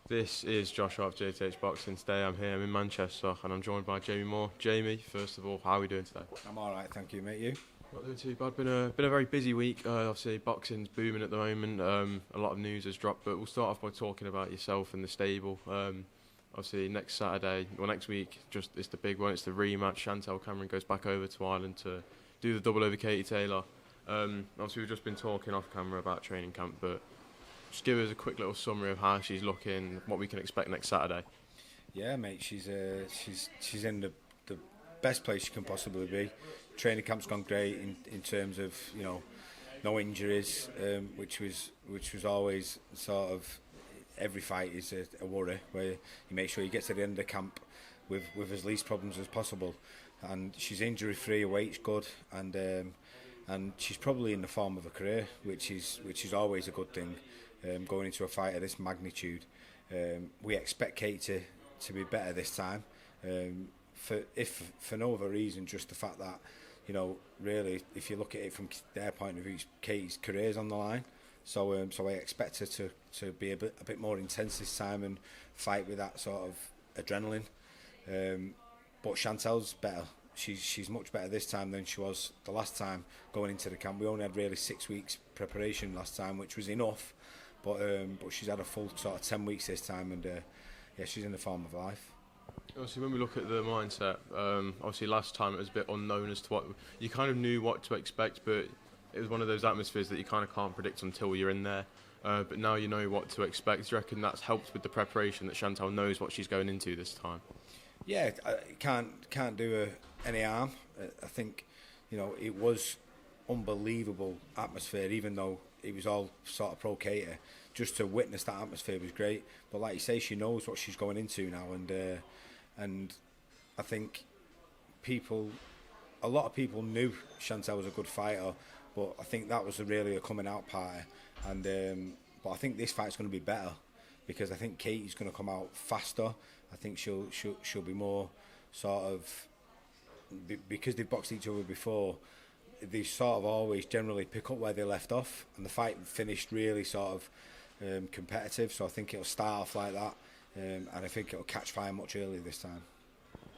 This is Josh of JTH Boxing. Today I'm here, I'm in Manchester, and I'm joined by Jamie Moore. Jamie, first of all, how are we doing today? I'm alright, thank you, mate. You? Not doing too bad. Been a very busy week. Obviously, boxing's booming at the moment. A lot of news has dropped, but we'll start off by talking about yourself and the stable. Obviously, next week, it's the big one. It's the rematch. Chantel Cameron goes back over to Ireland to do the double over Katie Taylor. Obviously, we've just been talking off camera about training camp, but just give us a quick little summary of how she's looking, what we can expect next Saturday. Yeah, mate. She's in the best place she can possibly be. Training camp's gone great in terms of no injuries, which was always sort of every fight is a worry where you make sure you get to the end of the camp with as least problems as possible. And she's injury free, her weight's good, and she's probably in the form of her career, which is always a good thing. Going into a fight of this magnitude, we expect Kate to be better this time. For no other reason, just the fact that really, if you look at it from their point of view, Kate's career's on the line. So I expect her to be a bit more intense this time and fight with that sort of adrenaline. But Chantel's better. She's much better this time than she was the last time going into the camp. We only had really 6 weeks preparation last time, which was enough. But she's had a full sort of 10 weeks this time, and she's in the form of life. Obviously, when we look at the mindset, obviously last time it was a bit unknown as to what you kind of knew what to expect, but it was one of those atmospheres that you kind of can't predict until you're in there. But now you know what to expect. Do you reckon that's helped with the preparation, that Chantel knows what she's going into this time? Yeah, it can't do her any harm. I think it was unbelievable atmosphere, even though it was all sort of pro cater. Just to witness that atmosphere was great. But like you say, she knows what she's going into now, and I think a lot of people knew Chantel was a good fighter, but I think that was really a coming out party. And but I think this fight's going to be better because I think Katie's going to come out faster. I think she'll be more sort of, because they've boxed each other before, they sort of always generally pick up where they left off, and the fight finished really sort of competitive. So I think it'll start off like that, and I think it'll catch fire much earlier this time.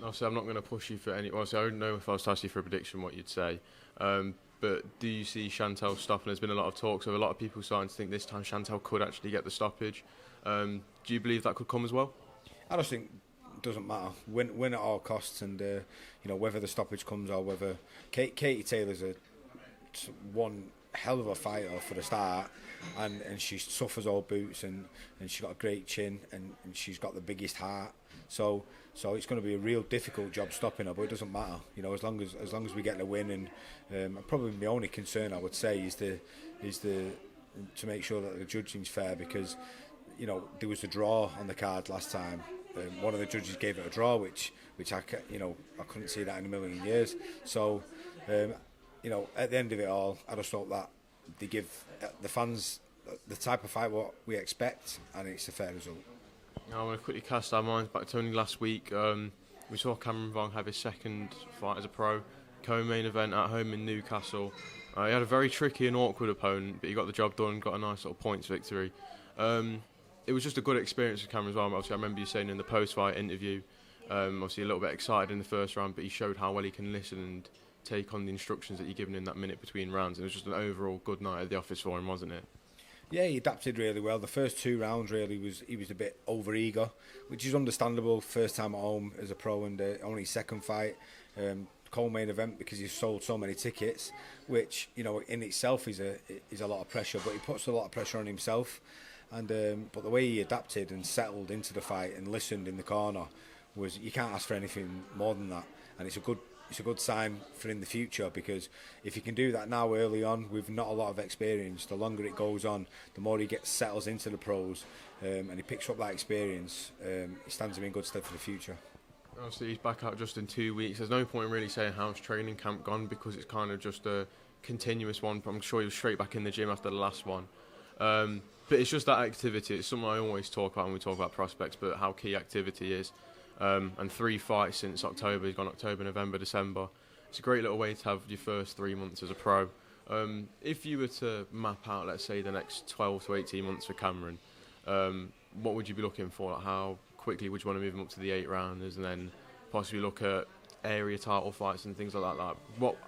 Obviously, I'm not going to push you for any. Obviously, I don't know if I was to ask you for a prediction what you'd say. But do you see Chantel stopping? There's been a lot of talks of a lot of people starting to think this time Chantel could actually get the stoppage. Do you believe that could come as well? I just think it doesn't matter. Win at all costs, and whether the stoppage comes or whether Katie Taylor's one hell of a fighter for the start, and she suffers all boots, and she's got a great chin, and she's got the biggest heart. So it's going to be a real difficult job stopping her, but it doesn't matter. As long as we get the win, and probably my only concern I would say is to make sure that the judging's fair, because there was a draw on the card last time. One of the judges gave it a draw, which I couldn't see that in a million years. So at the end of it all, I just hope that they give the fans the type of fight what we expect, and it's a fair result. Now I want to quickly cast our minds back to only last week. We saw Cameron Vuong have his second fight as a pro, co-main event at home in Newcastle. He had a very tricky and awkward opponent, but he got the job done, got a nice sort of points victory. It was just a good experience for Cameron as well. Obviously, I remember you saying in the post-fight interview, obviously a little bit excited in the first round, but he showed how well he can listen and take on the instructions that you're given in that minute between rounds. And it was just an overall good night at the office for him, wasn't it? Yeah, he adapted really well. The first 2 rounds really he was a bit over-eager, which is understandable. First time at home as a pro, and only second fight, co-main event, because he's sold so many tickets, which in itself is a lot of pressure. But he puts a lot of pressure on himself, and but the way he adapted and settled into the fight and listened in the corner was, you can't ask for anything more than that. And it's a good sign for in the future, because if he can do that now early on with not a lot of experience, the longer it goes on, the more he settles into the pros, and he picks up that experience, it stands him in good stead for the future. Obviously, he's back out just in 2 weeks. There's no point in really saying how's training camp gone, because it's kind of just a continuous one. I'm sure he was straight back in the gym after the last one. But it's just that activity. It's something I always talk about when we talk about prospects, but how key activity is. And 3 fights since October. He's gone October, November, December. It's a great little way to have your first 3 months as a pro. If you were to map out, let's say, the next 12 to 18 months for Cameron, what would you be looking for? Like how quickly would you want to move him up to the 8 rounders, and then possibly look at area title fights and things like that?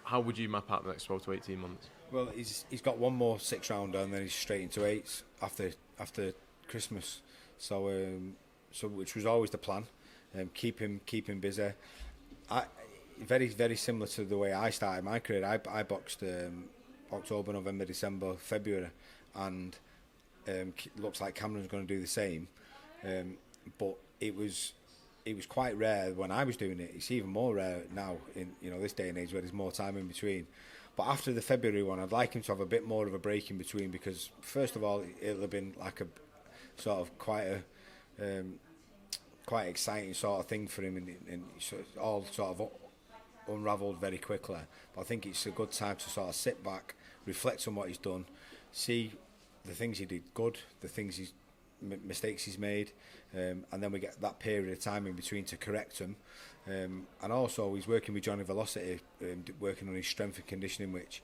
How would you map out the next 12 to 18 months? Well, he's got one more 6-rounder, and then he's straight into 8s after Christmas. So which was always the plan. Keep him busy. Very, very similar to the way I started my career. I boxed October, November, December, February, and looks like Cameron's going to do the same. But it was quite rare when I was doing it. It's even more rare now in this day and age where there's more time in between. But after the February one, I'd like him to have a bit more of a break in between, because first of all, it'll have been like a sort of quite exciting sort of thing for him, and it's all sort of unravelled very quickly. But I think it's a good time to sort of sit back, reflect on what he's done, see the things he did good, the things mistakes he's made, and then we get that period of time in between to correct them. And also he's working with Johnny Velocity, working on his strength and conditioning, which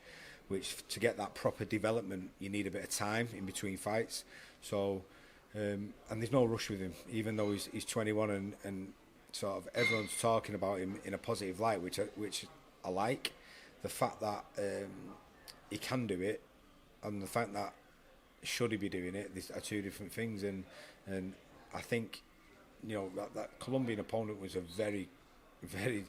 to get that proper development you need a bit of time in between fights. So and there's no rush with him, even though he's 21 and sort of everyone's talking about him in a positive light, which I like. The fact that he can do it, and the fact that should he be doing it, these are two different things. And I think that Colombian opponent was a very, very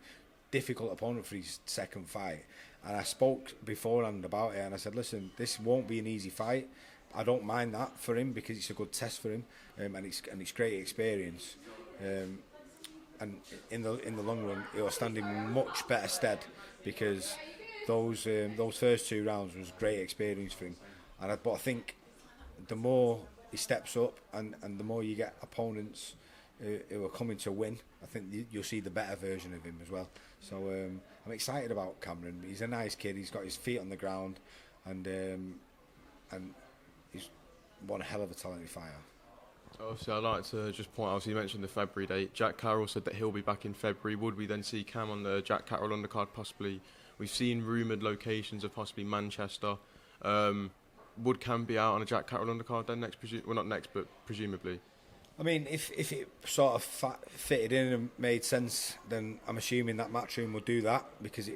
difficult opponent for his second fight, and I spoke beforehand about it, and I said, listen, this won't be an easy fight. I don't mind that for him, because it's a good test for him, and it's great experience. And in the long run, he'll stand in much better stead, because those first 2 rounds was great experience for him. But I think the more he steps up, and the more you get opponents who are coming to win, I think you'll see the better version of him as well. So I'm excited about Cameron. He's a nice kid. He's got his feet on the ground, and he's one hell of a talented fighter. Obviously, I'd like to just point out, you mentioned the February date. Jack Carroll said that he'll be back in February. Would we then see Cam on the Jack Carroll undercard possibly? We've seen rumoured locations of possibly Manchester. Would Cam be out on a Jack Carroll undercard then not next, but presumably? I mean, if it sort of fitted in and made sense, then I'm assuming that Matchroom would do that, because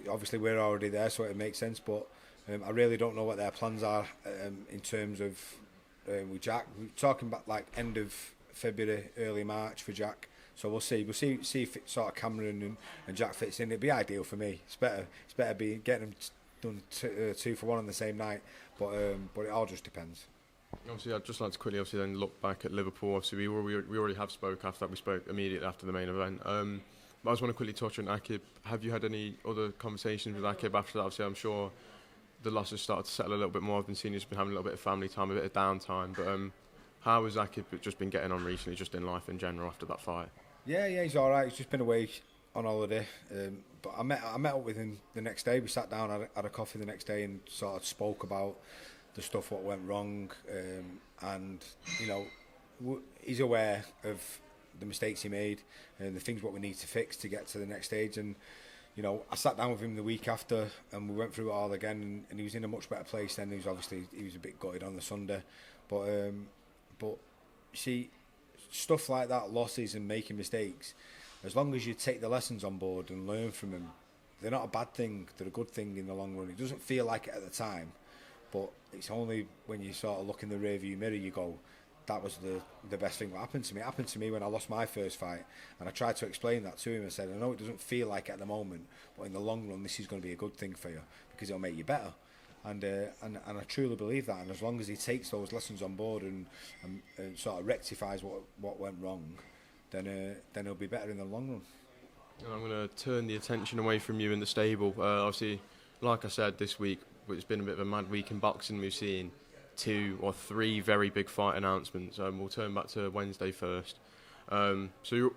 obviously we're already there, so it makes sense. But I really don't know what their plans are in terms of with Jack. We're talking about like end of February, early March for Jack. So we'll see if it sort of Cameron and Jack fits in. It'd be ideal for me. It's better getting them done 2 for 1 on the same night. But it all just depends. Obviously, I'd just like to quickly then look back at Liverpool. Obviously, we already have spoke after that. We spoke immediately after the main event. But I just want to quickly touch on Aqib. Have you had any other conversations with Aqib after that? Obviously, I'm sure the losses started to settle a little bit more. I've been seeing he's been having a little bit of family time, a bit of downtime. But how has Aqib just been getting on recently, just in life in general after that fight? Yeah, he's all right. He's just been away on holiday. But I met up with him the next day. We sat down, had a coffee the next day, and sort of spoke about the stuff what went wrong, and he's aware of the mistakes he made and the things what we need to fix to get to the next stage. And I sat down with him the week after, and we went through it all again, and he was in a much better place then. He was a bit gutted on the Sunday, but see, stuff like that, losses and making mistakes, as long as you take the lessons on board and learn from them, they're not a bad thing. They're a good thing in the long run. It doesn't feel like it at the time, but it's only when you sort of look in the rearview mirror you go, that was the best thing that happened to me. It happened to me when I lost my first fight, and I tried to explain that to him. I said, I know it doesn't feel like it at the moment, but in the long run this is going to be a good thing for you, because it'll make you better. And I truly believe that. And as long as he takes those lessons on board and sort of rectifies what went wrong, then he'll be better in the long run. And I'm going to turn the attention away from you in the stable. Obviously, like I said, this week it's been a bit of a mad week in boxing. We've seen 2 or 3 very big fight announcements. We'll turn back to Wednesday first. So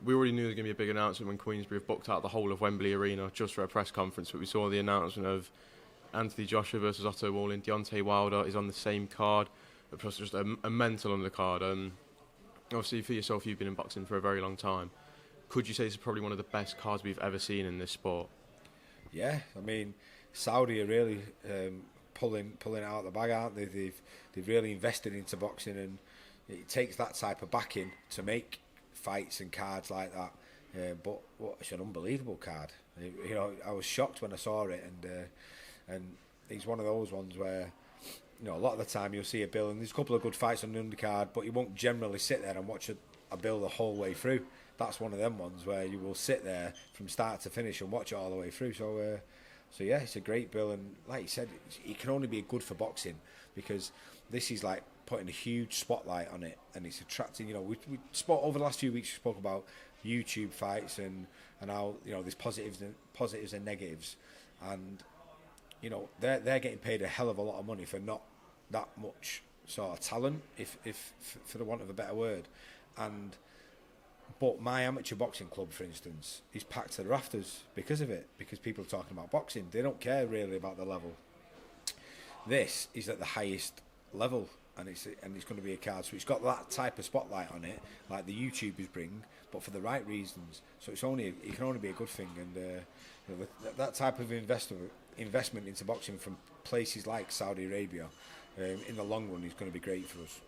we already knew there was going to be a big announcement when Queensbury have booked out the whole of Wembley Arena just for a press conference, but we saw the announcement of Anthony Joshua versus Otto Wallin. Deontay Wilder is on the same card, plus just a mental undercard. Obviously, for yourself, you've been in boxing for a very long time. Could you say this is probably one of the best cards we've ever seen in this sport? Yeah, I mean, Saudi are really pulling it out of the bag, aren't they? They've really invested into boxing, and it takes that type of backing to make fights and cards like that. But it's an unbelievable card. I was shocked when I saw it, and he's one of those ones where, a lot of the time you'll see a bill and there's a couple of good fights on the undercard, but you won't generally sit there and watch a bill the whole way through. That's one of them ones where you will sit there from start to finish and watch it all the way through. So yeah, it's a great bill, and like you said, it can only be good for boxing, because this is like putting a huge spotlight on it, and it's attracting. We spoke over the last few weeks. We spoke about YouTube fights and how there's positives and negatives, and they're getting paid a hell of a lot of money for not that much sort of talent, if for the want of a better word, But my amateur boxing club, for instance, is packed to the rafters because of it, because people are talking about boxing. They don't care really about the level. This is at the highest level, and it's going to be a card. So it's got that type of spotlight on it, like the YouTubers bring, but for the right reasons. So it can only be a good thing, and that type of investment into boxing from places like Saudi Arabia, in the long run, is going to be great for us.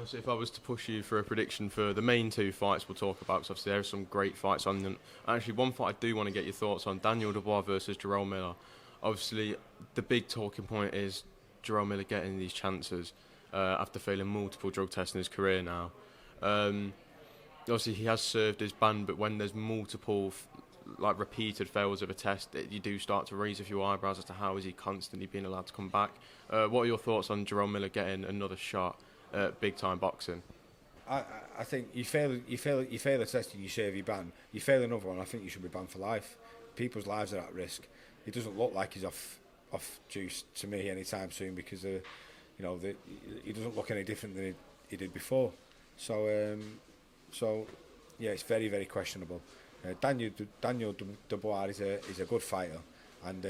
So if I was to push you for a prediction for the main two fights we'll talk about, because obviously there are some great fights on them. Actually, one fight I do want to get your thoughts on, Daniel Dubois versus Jarrell Miller. Obviously, the big talking point is Jarrell Miller getting these chances after failing multiple drug tests in his career now. Obviously, he has served his ban, but when there's multiple repeated fails of a test, you do start to raise a few eyebrows as to how is he constantly being allowed to come back. What are your thoughts on Jarrell Miller getting another shot at big time boxing? I think you fail a test and you serve your ban. You fail another one, I think you should be banned for life. People's lives are at risk. It doesn't look like he's off juice to me anytime soon, because he doesn't look any different than he did before. So yeah, it's very, very questionable. Daniel Dubois is a good fighter, and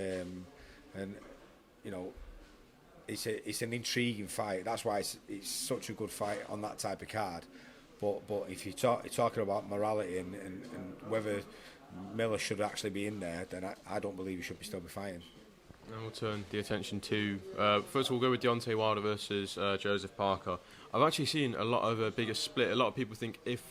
it's an intriguing fight. That's why it's such a good fight on that type of card. But if you're talking about morality and whether Miller should actually be in there, then I don't believe he should still be fighting. And we'll turn the attention to, first we'll go with Deontay Wilder versus Joseph Parker. I've actually seen a lot of a bigger split. A lot of people think if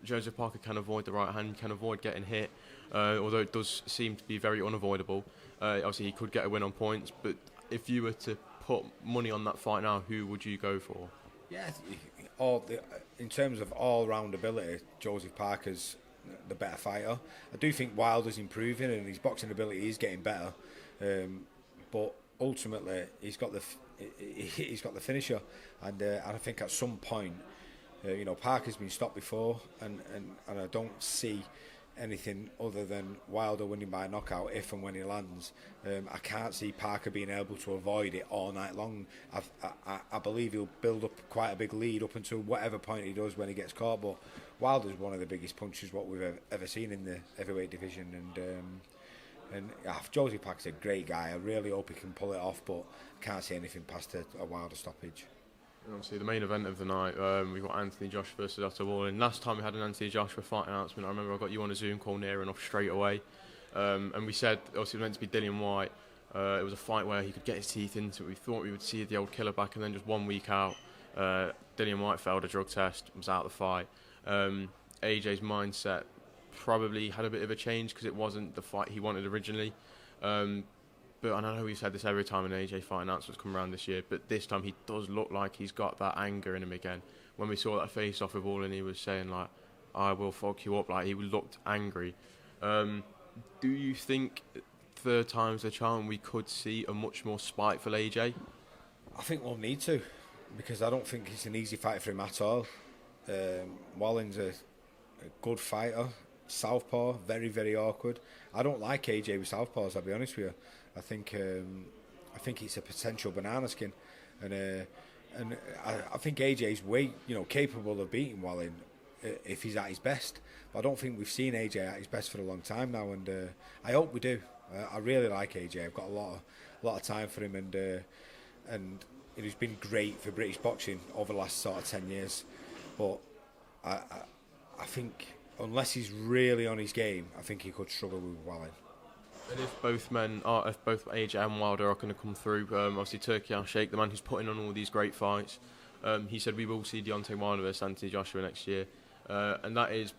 Joseph Parker can avoid the right hand, can avoid getting hit, although it does seem to be very unavoidable. Obviously he could get a win on points, but if you were to put money on that fight now, who would you go for? Yeah, in terms of all-round ability, Joseph Parker's the better fighter. I do think Wilder's improving and his boxing ability is getting better, but ultimately he's got the finisher, and I think at some point, Parker's been stopped before, and I don't see anything other than Wilder winning by knockout if and when he lands. I can't see Parker being able to avoid it all night long. I believe he'll build up quite a big lead up until whatever point he does when he gets caught, but Wilder's one of the biggest punchers what we've ever seen in the heavyweight division, and Joseph Parker's a great guy. I really hope he can pull it off, but I can't see anything past a Wilder stoppage. And obviously the main event of the night, we've got Anthony Joshua versus Otto Wallin. Last time we had an Anthony Joshua fight announcement, I remember I got you on a Zoom call near enough straight away, and we said obviously it was meant to be Dillian White. It was a fight where he could get his teeth into it. We thought we would see the old killer back, and then just 1 week out, Dillian White failed a drug test, was out of the fight. AJ's mindset probably had a bit of a change because it wasn't the fight he wanted originally. But I know we've said this every time an AJ fight announcements come around this year, but this time he does look like he's got that anger in him again. When we saw that face off with Wallin, he was saying like, "I will fuck you up." Like, he looked angry. Do you think third time's the charm? We could see a much more spiteful AJ. I think we'll need to, because I don't think it's an easy fight for him at all. Wallin's a good fighter, southpaw, very, very awkward. I don't like AJ with southpaws, I'll be honest with you. I think it's a potential banana skin, and I think AJ's way capable of beating Wallin if he's at his best. But I don't think we've seen AJ at his best for a long time now, and I hope we do. I really like AJ. I've got a lot of time for him, and he's been great for British boxing over the last sort of 10 years. But I think unless he's really on his game, I think he could struggle with Wallin. And if both AJ and Wilder are going to come through, obviously Turki Al-Sheikh, the man who's putting on all these great fights, he said we will see Deontay Wilder versus Anthony Joshua next year, and that is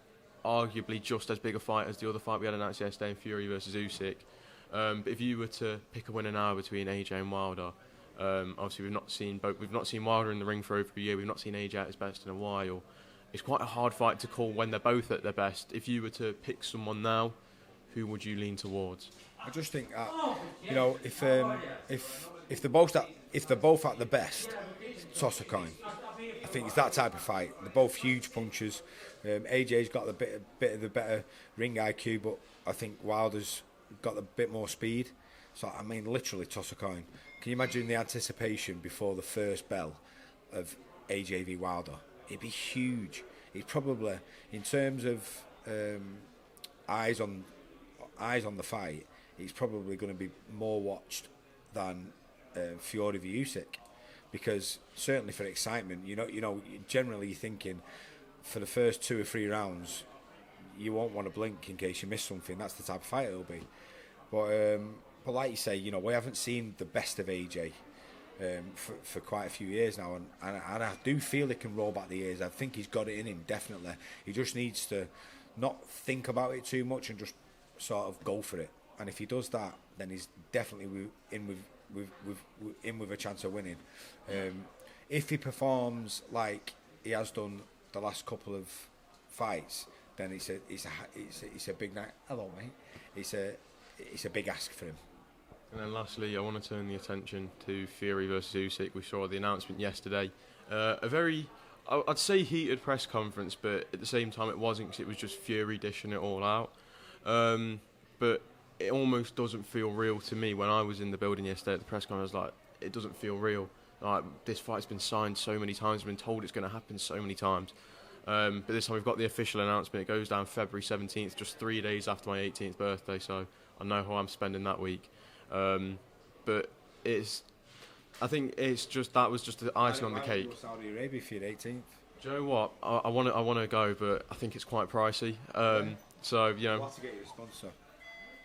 arguably just as big a fight as the other fight we had announced yesterday in Fury versus Usyk. But if you were to pick a winner now between AJ and Wilder, obviously we've not seen Wilder in the ring for over a year. We've not seen AJ at his best in a while. It's quite a hard fight to call when they're both at their best. If you were to pick someone now, who would you lean towards? I just think that, you know, if they're both at the best, toss a coin. I think it's that type of fight. They're both huge punchers. AJ's got a bit of the better ring IQ, but I think Wilder's got a bit more speed. So I mean, literally toss a coin. Can you imagine the anticipation before the first bell of AJ v Wilder? It'd be huge. It's probably, in terms of eyes on the fight, it's probably going to be more watched than Fury v Usyk, because certainly for excitement, you know, generally you're thinking for the first 2 or 3 rounds, you won't want to blink in case you miss something. That's the type of fight it'll be. But like you say, you know, we haven't seen the best of AJ for quite a few years now, and I do feel he can roll back the years. I think he's got it in him, definitely. He just needs to not think about it too much and just sort of go for it. And if he does that, then he's definitely in with a chance of winning. If he performs like he has done the last couple of fights, then it's a big night. Hello, mate. It's a big ask for him. And then lastly, I want to turn the attention to Fury versus Usyk. We saw the announcement yesterday. A very, I'd say, heated press conference, but at the same time it wasn't, because it was just Fury dishing it all out. But it almost doesn't feel real to me. When I was in the building yesterday at the press conference, I was like, it doesn't feel real. Like, this fight's been signed so many times, been told it's going to happen so many times. But this time we've got the official announcement. It goes down February 17th, just 3 days after my 18th birthday, so I know how I'm spending that week. But I think it's just, that was just the icing on the cake. Saudi Arabia for your 18th. Do you know what? I want to go, but I think it's quite pricey. So, you know. We'll have to get you a sponsor.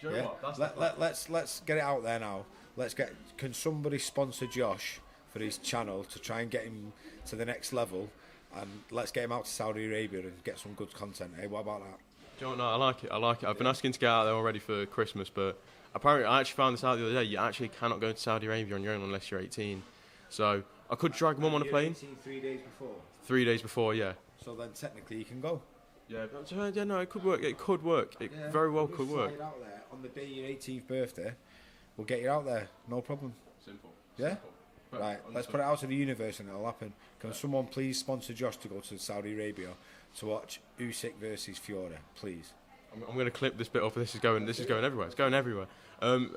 Do you know what? Let's get it out there now. Can somebody sponsor Josh for his channel to try and get him to the next level, and let's get him out to Saudi Arabia and get some good content. Hey, what about that? Do you know what? I like it. I've been asking to get out there already for Christmas, but apparently I actually found this out the other day. You actually cannot go to Saudi Arabia on your own unless you're 18. So I could drag Mum on a plane. 18 3 days before. 3 days before, yeah. So then technically you can go. Yeah, no, it could work. It could work. It very well could work. Out there on the day of your 18th birthday, we'll get you out there. No problem. Simple. Yeah. Simple. Right. Let's put it out to the universe and it'll happen. Can someone please sponsor Josh to go to Saudi Arabia to watch Usyk versus Fury, please? I'm going to clip this bit off. This is going everywhere. It's going everywhere.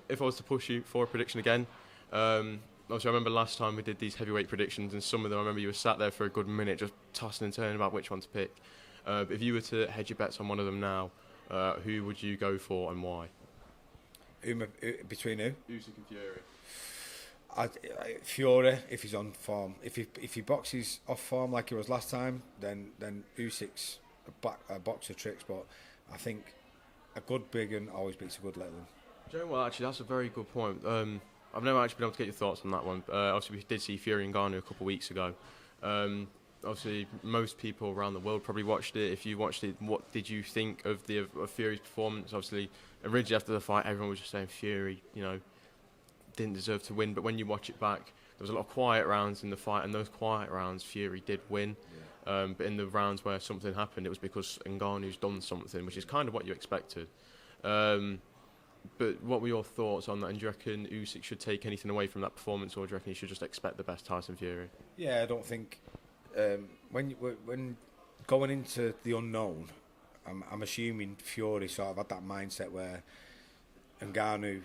If I was to push you for a prediction again, obviously I remember last time we did these heavyweight predictions, and some of them I remember you were sat there for a good minute just tossing and turning about which one to pick. If you were to hedge your bets on one of them now, who would you go for and why? Between who? Usyk and Fury. Fury, if he's on form. If he boxes off form like he was last time, then Usyk's a boxer tricks. But I think a good big un always beats a good little one. Do you know what? Actually, that's a very good point. I've never actually been able to get your thoughts on that one. Obviously, we did see Fury and Ngannou a couple of weeks ago. Obviously, most people around the world probably watched it. If you watched it, what did you think of Fury's performance? Obviously, originally after the fight, everyone was just saying Fury, didn't deserve to win. But when you watch it back, there was a lot of quiet rounds in the fight, and those quiet rounds, Fury did win. Yeah. But in the rounds where something happened, it was because Ngannou's done something, which is kind of what you expected. But what were your thoughts on that? And do you reckon Usyk should take anything away from that performance, or do you reckon he should just expect the best Tyson Fury? Yeah, I don't think when going into the unknown, I'm assuming Fury sort of had that mindset where Ngannou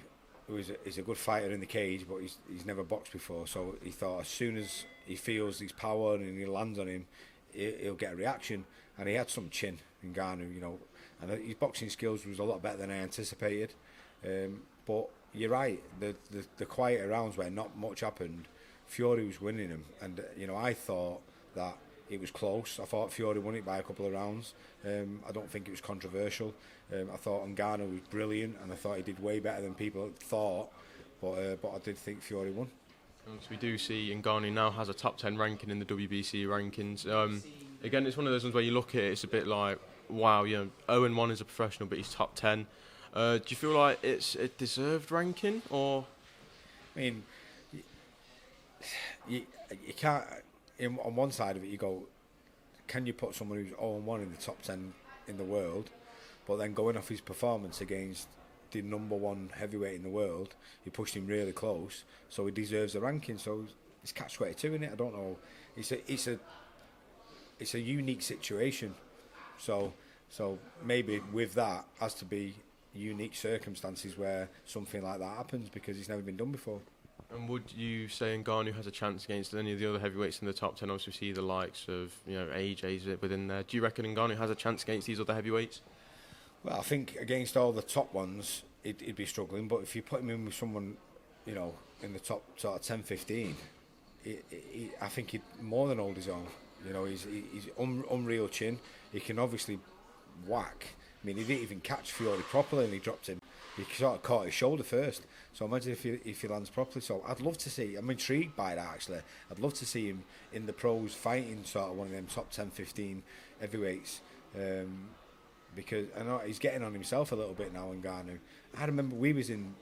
is a good fighter in the cage, but he's never boxed before, so he thought as soon as he feels his power and he lands on him, he'll get a reaction. And he had some chin, Ngannou, and his boxing skills was a lot better than I anticipated. But you're right, the quieter rounds where not much happened, Fury was winning them, and I thought that it was close. I thought Fury won it by a couple of rounds. I don't think it was controversial. I thought Ngannou was brilliant, and I thought he did way better than people thought. But I did think Fury won. So we do see Ngannou now has a top 10 ranking in the WBC rankings. Again, it's one of those ones where you look at it, it's a bit like, wow, 0-1 is a professional, but he's top 10. Do you feel like it's a deserved ranking, or? I mean, you can't. On one side of it, you go, can you put someone who's 0-1 in the top 10 in the world, but then going off his performance against the number one heavyweight in the world, he pushed him really close, so he deserves a ranking. So it's catch-22, isn't it? I don't know. It's a unique situation. So maybe with that has to be unique circumstances where something like that happens, because it's never been done before. And would you say Ngannou has a chance against any of the other heavyweights in the top 10? Also, see the likes of AJ's within there. Do you reckon Ngannou has a chance against these other heavyweights? Well, I think against all the top ones, he'd be struggling. But if you put him in with someone, in the top sort of 10, 15, I think he'd more than hold his own. He's unreal chin. He can obviously whack. I mean, he didn't even catch Fiore properly, and he dropped him. He sort of caught his shoulder first. So imagine if he lands properly. So I'd love to see. I'm intrigued by that, actually. I'd love to see him in the pros fighting sort of one of them top 10, 15 heavyweights. Because I know he's getting on himself a little bit now, Ngannou. I remember we was in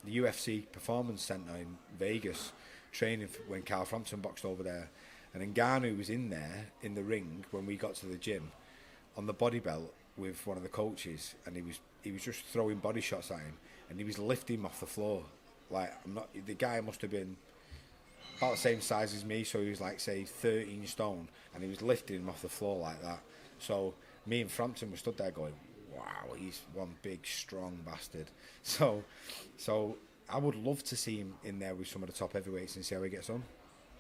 the UFC Performance Centre in Vegas training when Carl Frampton boxed over there, and Ngannou was in there in the ring when we got to the gym on the body belt with one of the coaches, and he was just throwing body shots at him, and he was lifting him off the floor. The guy must have been about the same size as me, so he was like, say, 13 stone, and he was lifting him off the floor like that. So me and Frampton were stood there going, wow, he's one big, strong bastard. So I would love to see him in there with some of the top heavyweights and see how he gets on.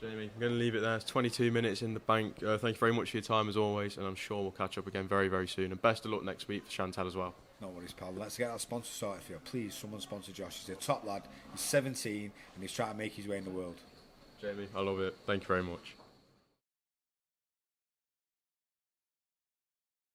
Jamie, I'm going to leave it there. It's 22 minutes in the bank. Thank you very much for your time, as always, and I'm sure we'll catch up again very, very soon. And best of luck next week for Chantal as well. No worries, pal. Let's get that sponsor sorted for you. Please, someone sponsor Josh. He's a top lad. He's 17, and he's trying to make his way in the world. Jamie, I love it. Thank you very much.